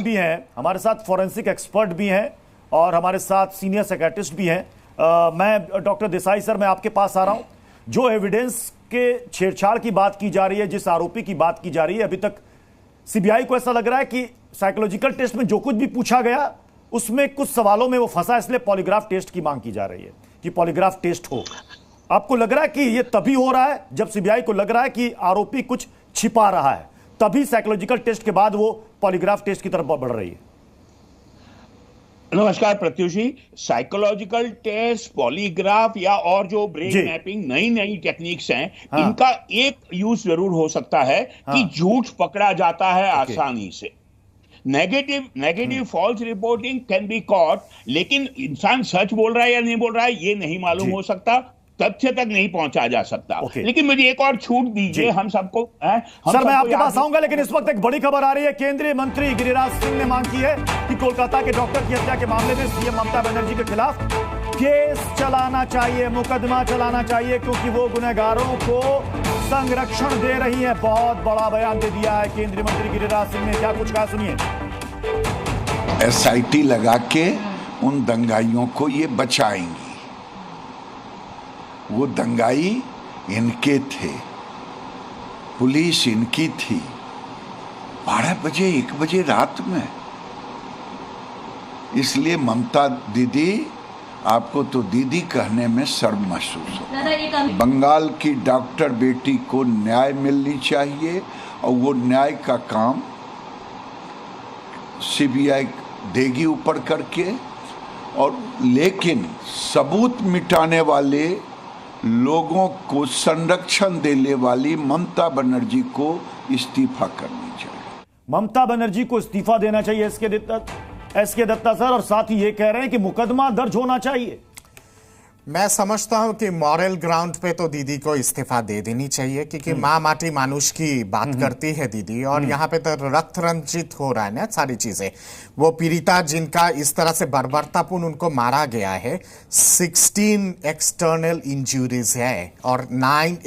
भी हैं, हमारे साथ फॉरेंसिक एक्सपर्ट भी हैं और हमारे साथ सीनियर साइकियाट्रिस्ट भी हैं। मैं डॉक्टर देसाई सर, मैं आपके पास आ रहा हूं। जो एविडेंस के छेड़छाड़ की बात की जा रही है, जिस आरोपी की बात की जा रही है, अभी तक सीबीआई को ऐसा लग रहा है कि साइकोलॉजिकल टेस्ट में जो कुछ भी पूछा गया उसमें कुछ सवालों में वो फंसा, इसलिए पॉलीग्राफ टेस्ट की मांग की जा रही है कि पॉलीग्राफ टेस्ट हो। आपको लग रहा है कि ये तभी हो रहा है जब सीबीआई को लग रहा है कि आरोपी कुछ छिपा रहा है, तभी साइकोलॉजिकल टेस्ट के बाद वो पॉलीग्राफ टेस्ट की तरफ बढ़ रही है? नमस्कार प्रत्युष जी। साइकोलॉजिकल टेस्ट, पॉलीग्राफ या और जो ब्रेन मैपिंग नई नई टेक्निक्स हैं, हाँ। इनका एक यूज जरूर हो सकता है कि झूठ पकड़ा जाता है आसानी से। Negative false reporting can be caught, लेकिन इंसान सच बोल रहा है या नहीं बोल रहा है ये नहीं मालूम हो सकता, तथ्य तक नहीं पहुंचा जा सकता। लेकिन मुझे एक और छूट दीजिए हम सबको। सर मैं आपके पास आऊंगा, लेकिन इस वक्त एक बड़ी खबर आ रही है। केंद्रीय मंत्री गिरिराज सिंह ने मांग की है कि कोलकाता के डॉक्टर की हत्या के मामले में सीएम ममता बनर्जी के खिलाफ केस चलाना चाहिए, मुकदमा चलाना चाहिए, क्योंकि वो गुनहगारों को संरक्षण दे रही है। बहुत बड़ा बयान दे दिया है केंद्रीय मंत्री गिरिराज सिंह ने। क्या कुछ कहा, सुनिए। एसआईटी लगा के उन दंगाइयों को ये बचाएंगी। वो दंगाई इनके थे, पुलिस इनकी थी। 12 बजे 1 बजे रात में, इसलिए ममता दीदी, आपको तो दीदी कहने में शर्म महसूस हो। बंगाल की डॉक्टर बेटी को न्याय मिलनी चाहिए और वो न्याय का काम सीबीआई देगी ऊपर करके। और लेकिन सबूत मिटाने वाले लोगों को संरक्षण देने वाली ममता बनर्जी को इस्तीफा करनी चाहिए। ममता बनर्जी को इस्तीफा देना चाहिए एस के दत्ता सर, और साथ ही ये कह रहे हैं कि मुकदमा दर्ज होना चाहिए। मैं समझता हूं कि मॉरल ग्राउंड पे तो दीदी को इस्तीफा दे देनी चाहिए, क्योंकि माँ माटी मानुष की बात करती है दीदी। और यहाँ पे तो रक्त रंजित हो रहा है ना सारी चीजें। वो पीड़िता जिनका इस तरह से बर्बरतापूर्ण उनको मारा गया है, 16 एक्सटर्नल इंजरीज है और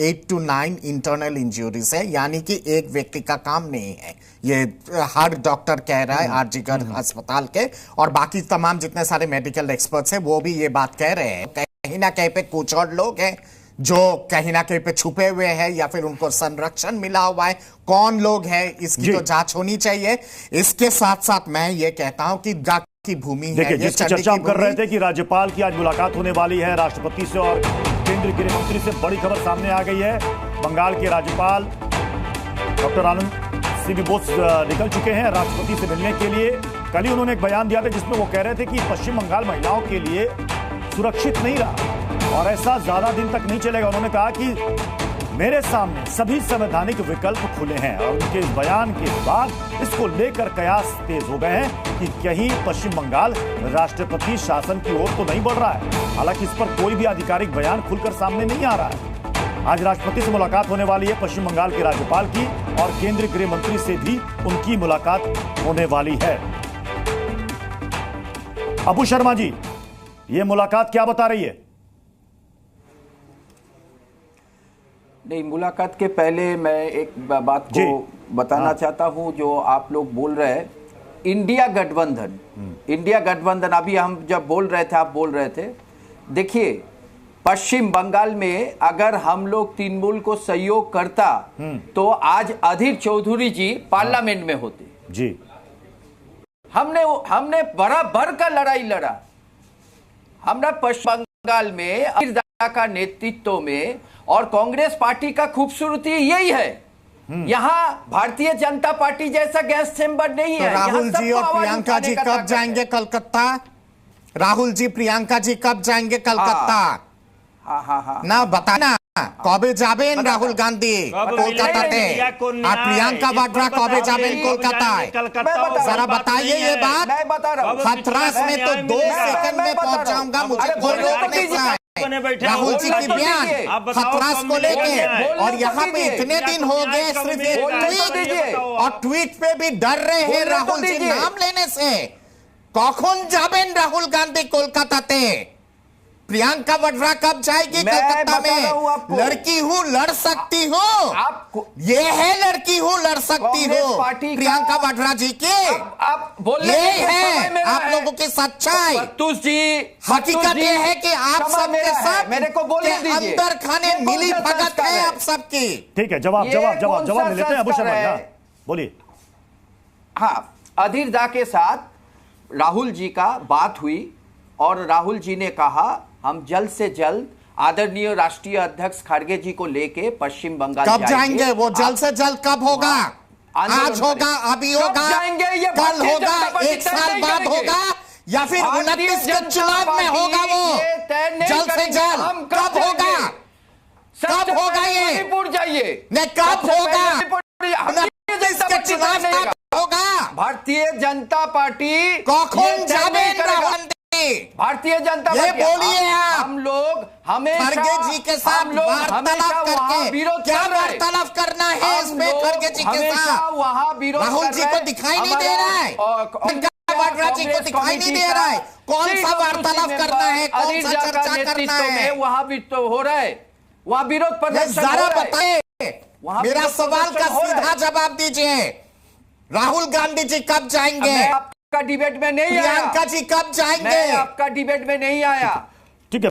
8 to 9 इंटरनल इंजरीज है, यानी कि एक व्यक्ति का काम नहीं है। ये हर डॉक्टर कह रहा है आरजीकर अस्पताल के, और बाकी तमाम जितने सारे मेडिकल एक्सपर्ट्स हैं वो भी ये बात कह रहे हैं। कहीं ना कहीं पे कुछ और लोग हैं जो कहीं ना कहीं पे छुपे हुए हैं या फिर उनको संरक्षण मिला हुआ है। कौन लोग हैं इसकी तो जांच होनी चाहिए। इसके साथ साथ मैं ये कहता हूं कि की भूमि है। देखिए, जिसकी चर्चा हम कर रहे थे कि राज्यपाल की आज मुलाकात होने वाली है राष्ट्रपति से और केंद्रीय गृह मंत्री से, बड़ी खबर सामने आ गई है। बंगाल के राज्यपाल डॉक्टर आनंद सीबी बोस निकल चुके हैं राष्ट्रपति से मिलने के लिए। कल ही उन्होंने एक बयान दिया था जिसमें वो कह रहे थे कि पश्चिम बंगाल महिलाओं के लिए सुरक्षित नहीं रहा और ऐसा ज्यादा दिन तक नहीं चलेगा। उन्होंने कहा कि मेरे सामने सभी संवैधानिक विकल्प खुले हैं, और उनके इस बयान के बाद इसको लेकर कयास तेज हो गए हैं कि कहीं पश्चिम बंगाल राष्ट्रपति शासन की ओर तो नहीं बढ़ रहा है। हालांकि इस पर कोई भी आधिकारिक बयान खुलकर सामने नहीं आ रहा है। आज राष्ट्रपति से मुलाकात होने वाली है पश्चिम बंगाल के राज्यपाल की, और केंद्रीय गृह मंत्री से भी उनकी मुलाकात होने वाली है। अबू शर्मा जी, ये मुलाकात क्या बता रही है? नहीं, मुलाकात के पहले मैं एक बात को बताना चाहता हूं। जो आप लोग बोल रहे हैं इंडिया गठबंधन, अभी हम जब बोल रहे थे, आप बोल रहे थे, देखिए पश्चिम बंगाल में अगर हम लोग तृणमूल को सहयोग करता तो आज अधीर चौधरी जी पार्लियामेंट में होते जी। हमने बराबर का लड़ाई लड़ा। हमरा पश्चिम बंगाल में अधीर दा का नेतृत्व में, और कांग्रेस पार्टी का खूबसूरती यही है, यहाँ भारतीय जनता पार्टी जैसा गैस चेंबर नहीं है। राहुल जी और प्रियंका जी कब जाएंगे कलकत्ता? राहुल जी, प्रियंका जी कब जाएंगे कलकत्ता? हाँ ना बताना कबे जाबेन राहुल गांधी कोलकाताते और प्रियंका वाड्रा कबे जाबेन कोलकाता? जरा बताइए ये बात। हथरास में तो 2 सेकंड में पहुंच जाऊंगा, मुझे कोई रोकने से। राहुल जी की बयान हथरास को लेके, और यहाँ पे इतने दिन हो गए सिर्फ एक ट्वीट, और ट्वीट पे भी डर रहे हैं राहुल जी नाम लेने से। कखन जाबेन राहुल गांधी कोलकाताते? प्रियंका वाड्रा कब जाएगी मैं कलकत्ता बता रहा हूं में? आपको। लड़की हूं, लड़ सकती हूं। आपको ये है लड़की हूं, लड़ सकती कांग्रेस हूं पार्टी का- प्रियंका वाड्रा जी की। आप बोलने ये के लिए समय है मेरा आप है। लोगों की सच्चाई। बत्तूस जी, हकीकत ये है कि आप समय सबके मेरा है, साथ मेरे को बोलने के दीजिए। अंदर खाने ये कौन मिली सा भगत संस्कार है है? आप सबकी। ठीक है, जवाब ये जवाब जवाब कौन जवाब सा ले लेते हैं अबू संस्कार शर्मा। है? हाँ, बोलिए। हाँ, अधीर दा के साथ राहुल जी का बात हुई और राहुल जी ने कहा हम जल्द से जल्द आदरणीय राष्ट्रीय अध्यक्ष खड़गे जी को लेके पश्चिम बंगाल कब जाएंगे वो? जल्द से जल्द कब होगा? आंदोलन आज होगा, करें। अभी कब होगा, जाएंगे? ये कल भारतीय होगा, जनता पार्टी 1 तय साल नहीं बाद करेंगे। होगा, या फिर भारतीय 29 के जनता चुनाव में पार्टी होगा वो? ये तय नहीं जल्द से करेंगे। जल्द हम कब होगा? सबसे कब होगा पहले ये? मणिपुर जाइए। नहीं, कब सबसे होगा? पहले मणिपुर जाइए। भारतीय 29 जनता के पार्टी चुनाव तय नहीं कब होगा? भारतीय जनता पार्टी कौन ये तय जावे नहीं करेगा। राहुल गांधी? भारतीय जनता ये पार्टी बोलिए आप। हम लोग हमेशा खड़गे जी के साथ हम लोग हमेशा वार्तालाप वहाँ करके विरोध क्या कर रहे हैं। वार्तालाप करना है हम इसमें लोग खड़गे जी के हमेशा साथ? वहाँ विरोध राहुल कर जी रहे को हैं। दिखाई नहीं दे हमारा, रहा है? प्रियंका वाड्रा जी को कांग्रेस दिखाई नहीं कमेटी दे रहा है? का कौन सा श्री वार्तालाप संतोषी करना है? मेंबर कौन अधीर सा झा का चर्चा करना नेतृत्व है? में वहाँ भी तो हो रहा है, वहाँ विरोध प्रदर्शन हो जरा रहा है। बताइए, वहाँ मेरा विरोध सवाल का प्रदर्शन हो रहा सीधा है। जवाब दीजिए। राहुल गांधी जी कब जाएंगे? मैं आपका डिबेट में नहीं आया। प्रियंका जी कब जाएंगे? मैं आपका डिबेट में नहीं आया।